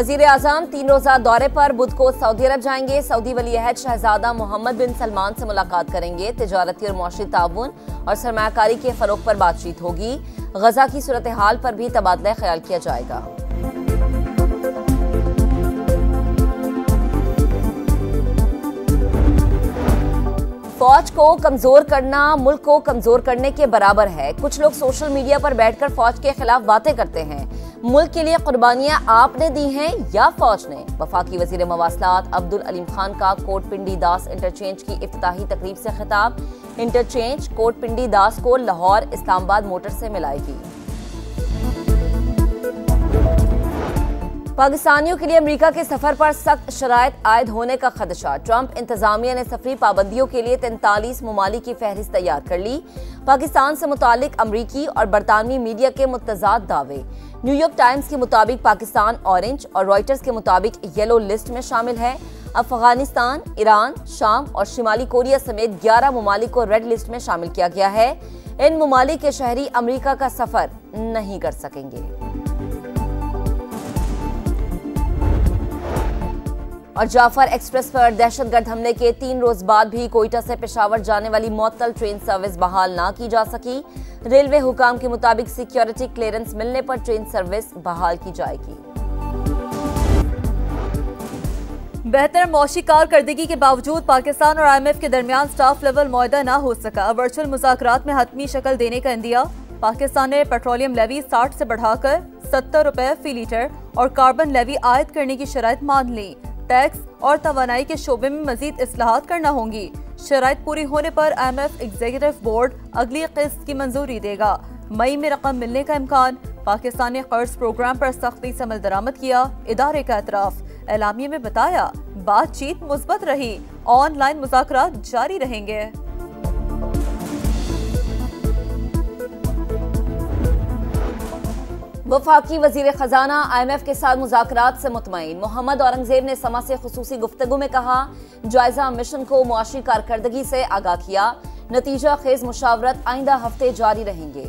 वजीर आजम 3 रोजा दौरे पर बुध को सऊदी अरब जाएंगे। सऊदी वली अहद शहजादा मोहम्मद बिन सलमान से मुलाकात करेंगे। तिजारती और मुआशी ताउन और सरमायाकारी के फरोग पर बातचीत होगी। गजा की सूरत हाल पर भी तबादला ख्याल किया जाएगा। फौज को कमजोर करना मुल्क को कमजोर करने के बराबर है। कुछ लोग सोशल मीडिया पर बैठकर फौज के खिलाफ बातें करते हैं। मुल्क के लिए कुर्बानियां आपने दी हैं या फौज ने? वफाकी वजीर मवासलात अब्दुल अलीम खान का कोटपिंडी दास इंटरचेंज की इफ्तिताही तकरीब से खिताब। इंटरचेंज कोटपिंडी दास को लाहौर इस्लामाबाद मोटर से मिलाएगी। पाकिस्तानियों के लिए अमेरिका के सफर पर सख्त शराइत आयद होने का खदशा। ट्रंप इंतजामिया ने सफरी पाबंदियों के लिए 43 ममालिक की फहरिस्त तैयार कर ली। पाकिस्तान से मुतालिक अमरीकी और बरतानवी मीडिया के मुतजाद दावे। न्यूयॉर्क टाइम्स के मुताबिक पाकिस्तान ऑरेंज और रॉयटर्स के मुताबिक येलो लिस्ट में शामिल है। अफगानिस्तान, ईरान, शाम और शिमाली कोरिया समेत 11 ममालिक को रेड लिस्ट में शामिल किया गया है। इन ममालिक के शहरी अमरीका का सफर नहीं कर सकेंगे। और जाफर एक्सप्रेस पर दहशतगर्द हमले के 3 रोज बाद भी कोयटा से पेशावर जाने वाली मुअत्तल ट्रेन सर्विस बहाल ना की जा सकी। रेलवे हुकाम के मुताबिक सिक्योरिटी क्लियरेंस मिलने पर ट्रेन सर्विस बहाल की जाएगी। बेहतर मौशी कारकर्दगी के बावजूद पाकिस्तान और IMF के दरमियान स्टाफ लेवल मुआहदा न हो सका। वर्चुअल मुज़ाकरात में हतमी शक्ल देने का इंदिया। पाकिस्तान ने पेट्रोलियम लेवी 60 से बढ़ाकर 70 रुपए फी लीटर और कार्बन लेवी आयद करने की शराइत मान ली। टैक्स और तवानाई के शोबे में मजीद इस्लाहात करना होंगी। शराइत पूरी होने पर IMF एग्जीक्यूटिव बोर्ड अगली किस्त की मंजूरी देगा। मई में रकम मिलने का इम्कान। पाकिस्तान ने कर्ज प्रोग्राम पर सख्ती से अमल दरामद किया। इदारे का एतराफ। एलामिया में बताया बातचीत मुस्बत रही। ऑनलाइन मुज़ाकरात जारी रहेंगे। वफाकी वजीर खजाना IMF के साथ मुज़ाकरात से मुतमईन। मोहम्मद औरंगजेब ने समा से खुसूसी गुफ्तगू में कहा, जायजा मिशन को मुआशी कारकर्दगी से आगाह किया। नतीजा खेज मुशावरत आइंदा हफ्ते जारी रहेंगे।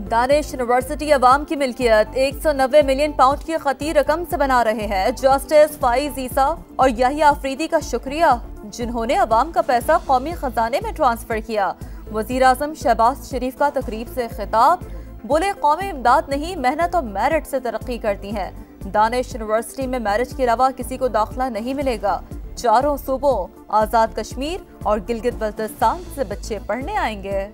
दानिश यूनिवर्सिटी अवाम की मिल्कियत 190 मिलियन पाउंड की खती रकम से बना रहे हैं। जस्टिस फाइज ईसा और याहिया अफरीदी का शुक्रिया जिन्होंने अवाम का पैसा कौमी खजाने में ट्रांसफर किया। वजीर आजम शहबाज शरीफ का तकरीब से खिताब। बोले कौमी इमदाद नहीं मेहनत और मेरिट से तरक्की करती है। दानिश यूनिवर्सिटी में मेरिट के अलावा किसी को दाखिला नहीं मिलेगा। चारों सूबों आजाद कश्मीर और गिलगित बल्तिस्तान से बच्चे पढ़ने आएंगे।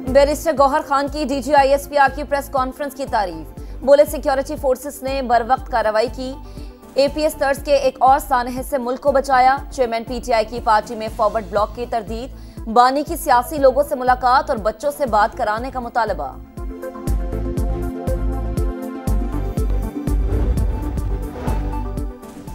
बैरिस्टर गौहर खान की DGISPR की प्रेस कॉन्फ्रेंस की तारीफ। बोले सिक्योरिटी फोर्सेस ने बर वक्त कार्रवाई की। APS तर्ज के एक और सानहे से मुल्क को बचाया। चेयरमैन PTI की पार्टी में फॉरवर्ड ब्लॉक की तरदीद। बानी की सियासी लोगों से मुलाकात और बच्चों से बात कराने का मुतालबा।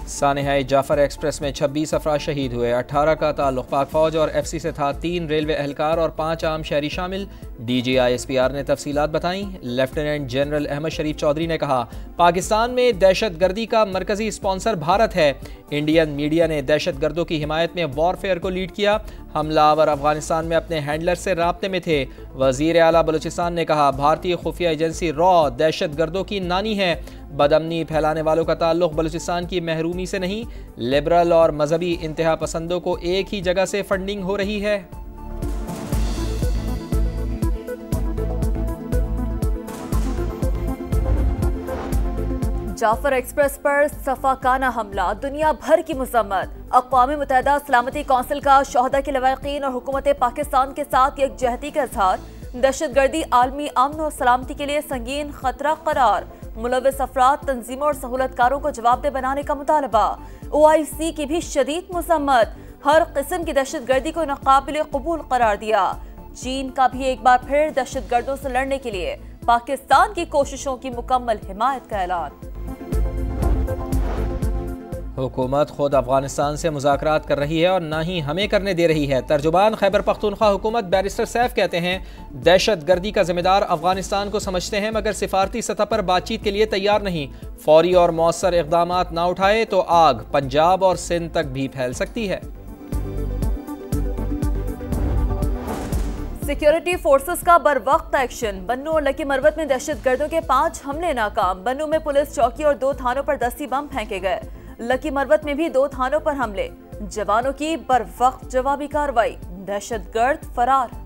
सानेहाई जाफर एक्सप्रेस में 26 अफराद शहीद हुए। 18 का ताल्लुक पाक फौज और FC से था। 3 रेलवे एहलकार और 5 आम शहरी शामिल। DGISPR ने तफसीलात बताई। लेफ्टिनेंट जनरल अहमद शरीफ चौधरी ने कहा, पाकिस्तान में दहशत गर्दी का मरकजी स्पॉन्सर भारत है। इंडियन मीडिया ने दहशत गर्दों की हिमायत में वॉरफेयर को लीड किया। हमलावर अफगानिस्तान में अपने हैंडलर से राब्ते में थे। वजीर आला बलूचिस्तान ने कहा, भारतीय खुफिया एजेंसी रॉ दहशत गर्दों की नानी है। बदअमनी फैलाने वालों का ताल्लुक बलूचिस्तान की महरूमी से नहीं, लिबरल और मजहबी इंतहा पसंदों को एक ही जगह से फंडिंग हो रही है। जाफर एक्सप्रेस पर सफाकाना हमला, दुनिया भर की मजम्मत। अक़वाम मुत्तहिदा सलामती कौंसिल का शोहदा के लवाक़ीन और हुकूमत पाकिस्तान के साथ यकजहती का इजहार। दहशतगर्दी आलमी अमन और सलामती के लिए संगीन खतरा करार। मुलव्विस अफराद, तंजीमों और सहूलतकारों को जवाबदेह बनाने का मुतालबा। OIC की भी शदीद मजम्मत। हर किस्म की दहशतगर्दी को नाकाबिल कबूल करार दिया। चीन का भी एक बार फिर दहशतगर्दों से लड़ने के लिए पाकिस्तान की कोशिशों की मुकम्मल हिमायत का ऐलान। हुकूमत खुद अफगानिस्तान से मुज़ाकरात कर रही है और ना ही हमें करने दे रही है। तर्जुबान खैबर पख्तूनख्वा हुकूमत बैरिस्टर सैफ कहते हैं, दहशत गर्दी का जिम्मेदार अफगानिस्तान को समझते हैं मगर सिफारती सतह पर बातचीत के लिए तैयार नहीं। फौरी और मौसर इक़दामात ना उठाए तो आग पंजाब और सिंध तक भी फैल सकती है। सिक्योरिटी फोर्सेस का बरवक्त एक्शन। बन्नू और लकी मरवत में दहशतगर्दों के 5 हमले नाकाम। बन्नू में पुलिस चौकी और 2 थानों पर दस्ती बम फेंके गए। लकी मरवत में भी 2 थानों पर हमले। जवानों की बरवक्त जवाबी कार्रवाई। दहशतगर्द फरार।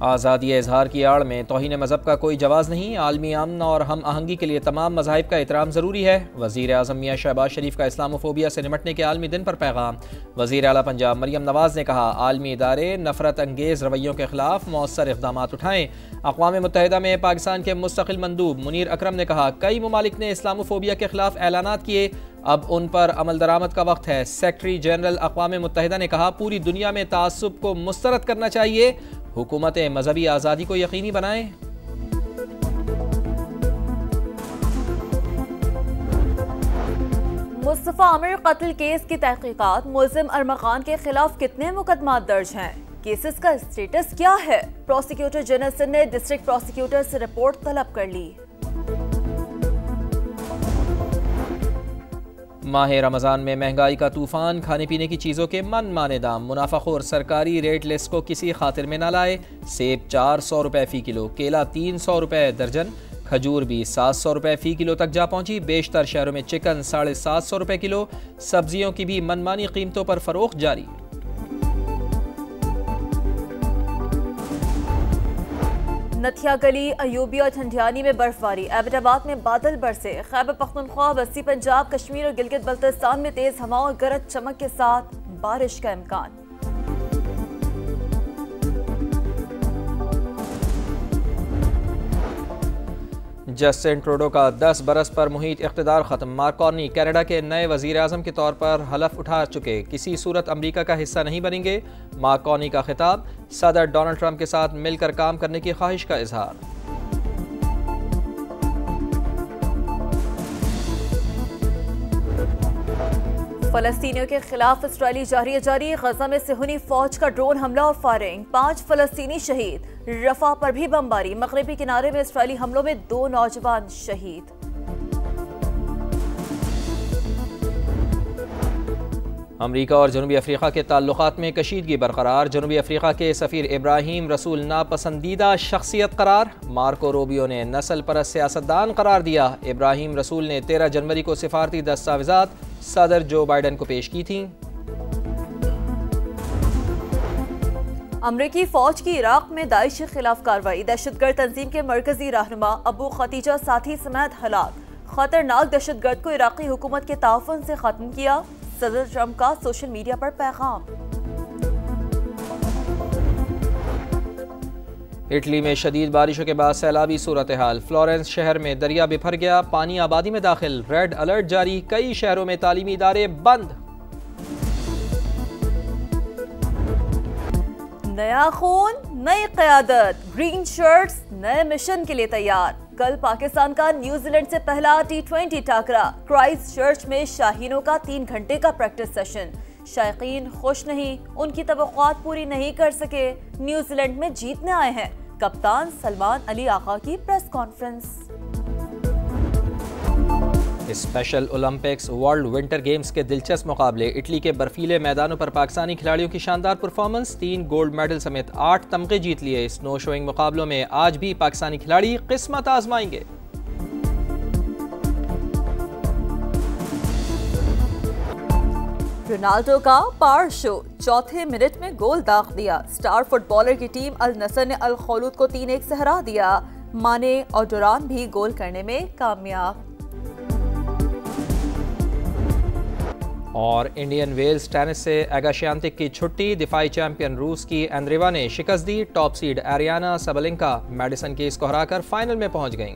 आज़ादी इजहार की आड़ में तौहीन मज़हब का कोई जवाज़ नहीं। आलमी अमन और हम आहंगी के लिए तमाम मज़ाहिब का एहतराम ज़रूरी है। वज़ीर आज़म मियां शहबाज शरीफ का इस्लामोफोबिया से निमटने के आलमी दिन पर पैगाम। वज़ीर आला पंजाब मरियम नवाज़ ने कहा, आलमी इदारे नफरत अंगेज़ रवैयों के खिलाफ मौसर इक़दाम उठाएँ। अक़वाम मुत्तहिदा में पाकिस्तान के मुस्तक़िल मंदूब मुनीर अकरम ने कहा, कई ममालिक ने इस्लामोफोबिया के खिलाफ ऐलानात किए, अब उन पर अमल दरामद का वक्त है। सेक्रेटरी जनरल अक़वाम मुत्तहिदा ने कहा, पूरी दुनिया में तासुब को मुस्तरद करना चाहिए। हुकूमतें मजहबी आज़ादी को यकीनी बनाएं। मुस्तफ़ा आमिर कत्ल केस की तहकीकात। मुल्ज़िम अरमग़ान के खिलाफ कितने मुकदमा दर्ज हैं? केसेस का स्टेटस क्या है? प्रोसिक्यूटर जनरल सिंध ने डिस्ट्रिक्ट प्रोसिक्यूटर से रिपोर्ट तलब कर ली। माह रमज़ान में महंगाई का तूफान। खाने पीने की चीज़ों के मन माने दाम। मुनाफाखोर सरकारी रेट लिस्ट को किसी खातिर में न लाए। सेब 400 रुपये फ़ी किलो, केला 300 रुपये दर्जन, खजूर भी 700 रुपये फ़ी किलो तक जा पहुंची। बेशतर शहरों में चिकन 750 रुपये किलो। सब्जियों की भी मनमानी कीमतों पर फरोख्त जारी। नथिया गली, अयूबी और ठंडियानी में बर्फबारी। एबटाबाद में बादल बरसे। खैबर पख्तूनख्वा, वस्ती पंजाब, कश्मीर और गिलगित बल्तिस्तान में तेज हवा और गरज चमक के साथ बारिश का इम्कान। जस्टिन ट्रूडो का 10 बरस पर मुहित इक़्तिदार ख़त्म। मार्क कार्नी कनाडा के नए वज़ीर आज़म के तौर पर हलफ उठा चुके, किसी सूरत अमरीका का हिस्सा नहीं बनेंगे। मार्क कार्नी का खिताब। सदर डोनाल्ड ट्रंप के साथ मिलकर काम करने की ख्वाहिश का इजहार। फलस्तीनियों के खिलाफ इसराइली जारी गजा में सिहुनी फौज का ड्रोन हमला और फायरिंग। 5 फलस्तीनी शहीद। रफा पर भी बमबारी। मगरबी किनारे में इसराइली हमलों में 2 नौजवान शहीद। अमरीका और जनूबी अफ्रीका के ताल्लुकात में कशीदगी बरकरार। जनूबी अफ्रीका के सफ़ीर इब्राहिम रसूल नापसंदीदा शख्सियत करार। मार्को रूबियो ने नस्ल परस्त सियासतदान करार दिया। इब्राहिम रसूल ने 13 जनवरी को सिफारती दस्तावेजात सदर जो बाइडन को पेश की थीं। अमरीकी फौज की इराक में दाइश के खिलाफ कार्रवाई। दहशतगर्द तंजीम के मरकजी रहनुमा अबू खतीजा साथी समेत हलाक। खतरनाक दहशतगर्द को इराकी हुकूमत के ताउन से खत्म किया। सदर ट्रंप का सोशल मीडिया पर पैगाम। इटली में शदीद बारिशों के बाद सैलाबी सूरत हाल। फ्लोरेंस शहर में दरिया बिफर गया, पानी आबादी में दाखिल। रेड अलर्ट जारी। कई शहरों में तालीमी इदारे बंद। नया खून, नई क़यादत। ग्रीन शर्ट्स नए मिशन के लिए तैयार। कल पाकिस्तान का न्यूजीलैंड से पहला T20 टाकरा। क्राइस्टचर्च में शाहीनों का 3 घंटे का प्रैक्टिस सेशन। शायकीन खुश नहीं, उनकी तवक्कुआत पूरी नहीं कर सके। न्यूजीलैंड में जीतने आए हैं। कप्तान सलमान अली आगा की press conference. Special Olympics world winter games के दिलचस्प मुकाबले। इटली के बर्फीले मैदानों पर पाकिस्तानी खिलाड़ियों की शानदार परफॉर्मेंस। 3 गोल्ड मेडल समेत 8 तमगे जीत लिए। स्नो शोइंग मुकाबलों में आज भी पाकिस्तानी खिलाड़ी किस्मत आजमाएंगे। रोनाल्डो का पार शो। चौथे मिनट में गोल दाग दिया। स्टार फुटबॉलर की टीम अल नसर ने अल खौलूद को 3-1 से हरा दिया। माने और डुरान भी गोल करने में कामयाब। और इंडियन वेल्स टेनिस से एगाशियांतिक की छुट्टी। दिफाई चैंपियन रूस की एंद्रेवा ने शिकस्त दी। Top seed Aryna Sabalenka Madison Keys को हराकर फाइनल में पहुंच गईं।